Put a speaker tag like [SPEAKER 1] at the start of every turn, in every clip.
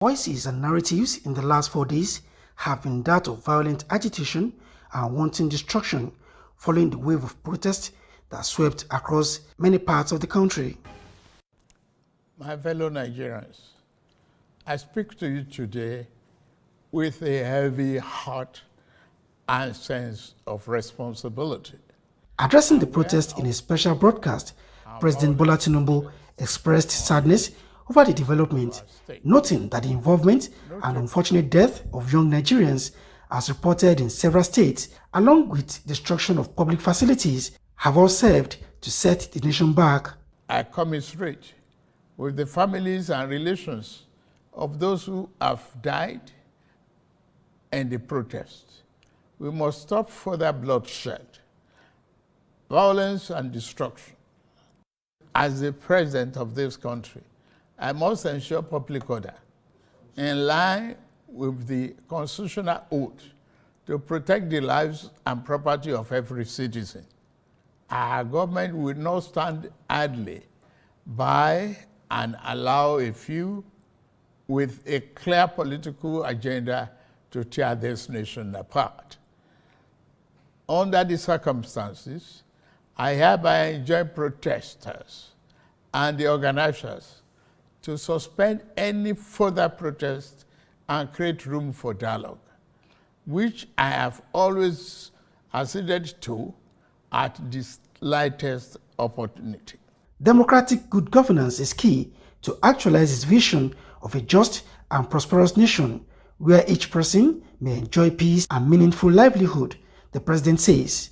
[SPEAKER 1] Voices and narratives in the last 4 days have been that of violent agitation and wanton destruction following the wave of protests that swept across many parts of the country.
[SPEAKER 2] My fellow Nigerians, I speak to you today with a heavy heart and sense of responsibility.
[SPEAKER 1] Addressing the protest in a special broadcast, President Bola Tinubu expressed sadness over the development, noting that the involvement and unfortunate death of young Nigerians, as reported in several states, along with destruction of public facilities, have all served to set the nation back.
[SPEAKER 2] I commiserate with the families and relations of those who have died in the protest. We must stop further bloodshed, violence, and destruction. As the president of this country, I must ensure public order in line with the constitutional oath to protect the lives and property of every citizen. Our government will not stand idly by and allow a few with a clear political agenda to tear this nation apart. Under the circumstances, I hereby enjoin protesters and the organizers to suspend any further protest and create room for dialogue, which I have always acceded to at the slightest opportunity.
[SPEAKER 1] Democratic good governance is key to actualize its vision of a just and prosperous nation where each person may enjoy peace and meaningful livelihood, the president says.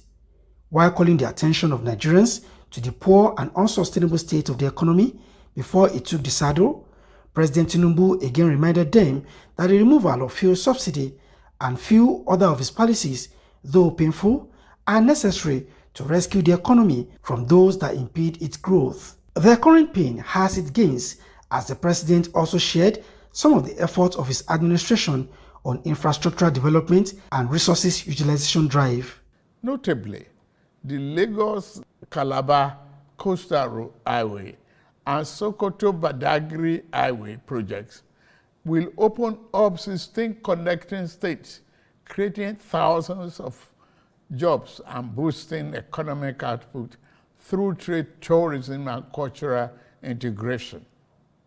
[SPEAKER 1] While calling the attention of Nigerians to the poor and unsustainable state of the economy before he took the saddle, President Tinubu again reminded them that the removal of fuel subsidy and few other of his policies, though painful, are necessary to rescue the economy from those that impede its growth. The current pain has its gains, as the president also shared some of the efforts of his administration on infrastructural development and resources utilization drive.
[SPEAKER 2] Notably, the Lagos-Calabar Coastal Highway and Sokoto-Badagry Highway projects will open up 16 connecting states, creating thousands of jobs and boosting economic output through trade, tourism, and cultural integration.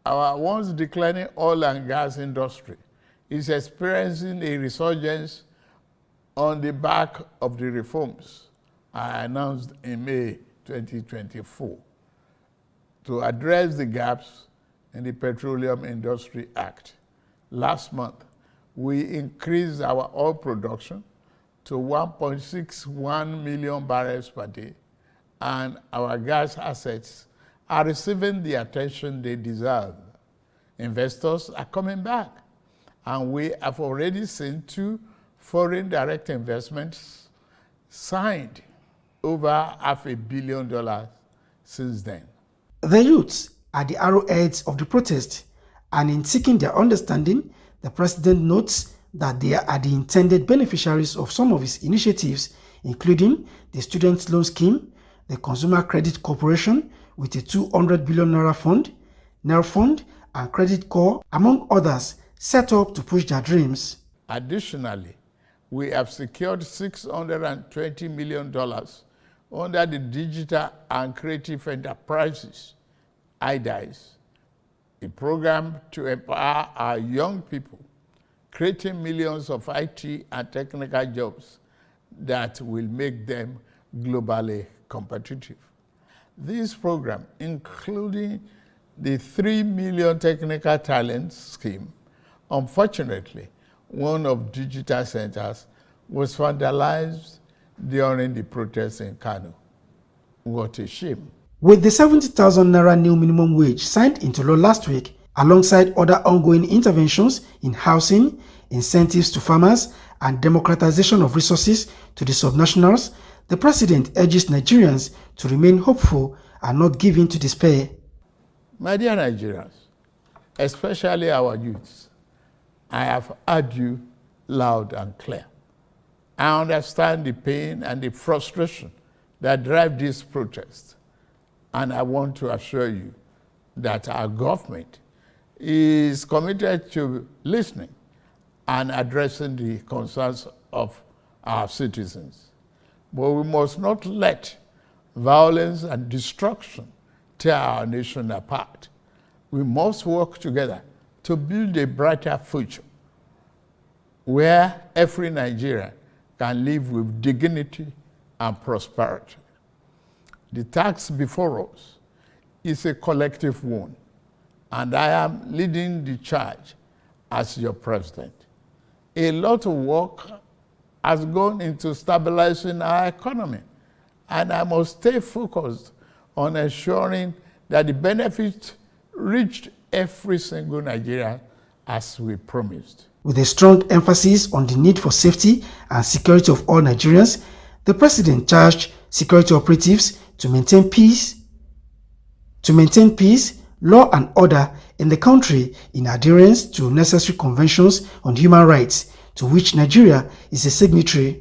[SPEAKER 2] Our once declining oil and gas industry is experiencing a resurgence on the back of the reforms I announced in May 2024 to address the gaps in the Petroleum Industry Act. Last month, we increased our oil production to 1.61 million barrels per day, and our gas assets are receiving the attention they deserve. Investors are coming back, and we have already seen 2 foreign direct investments signed, over $500 million since then.
[SPEAKER 1] The youths are the arrowheads of the protest, and in seeking their understanding, the president notes that they are the intended beneficiaries of some of his initiatives, including the Student Loan Scheme, the Consumer Credit Corporation with a 200 billion naira fund, NER Fund, and Credit Corps, among others, set up to push their dreams.
[SPEAKER 2] Additionally, we have secured $620 million under the Digital and Creative Enterprises, IDIs, a program to empower our young people, creating millions of IT and technical jobs that will make them globally competitive. This program, including the 3 million technical talent scheme, unfortunately, one of digital centers was vandalized during the protests in Kano. What a shame.
[SPEAKER 1] With the 70,000 naira new minimum wage signed into law last week, alongside other ongoing interventions in housing, incentives to farmers, and democratization of resources to the subnationals, the president urges Nigerians to remain hopeful and not give in to despair.
[SPEAKER 2] My dear Nigerians, especially our youths, I have heard you loud and clear. I understand the pain and the frustration that drive this protest, and I want to assure you that our government is committed to listening and addressing the concerns of our citizens. But we must not let violence and destruction tear our nation apart. We must work together to build a brighter future where every Nigerian can live with dignity and prosperity. The task before us is a collective one, and I am leading the charge as your president. A lot of work has gone into stabilizing our economy, and I must stay focused on ensuring that the benefits reached every single Nigerian as we promised.
[SPEAKER 1] With a strong emphasis on the need for safety and security of all Nigerians, the president charged security operatives to maintain peace, law and order in the country in adherence to necessary conventions on human rights, to which Nigeria is a signatory.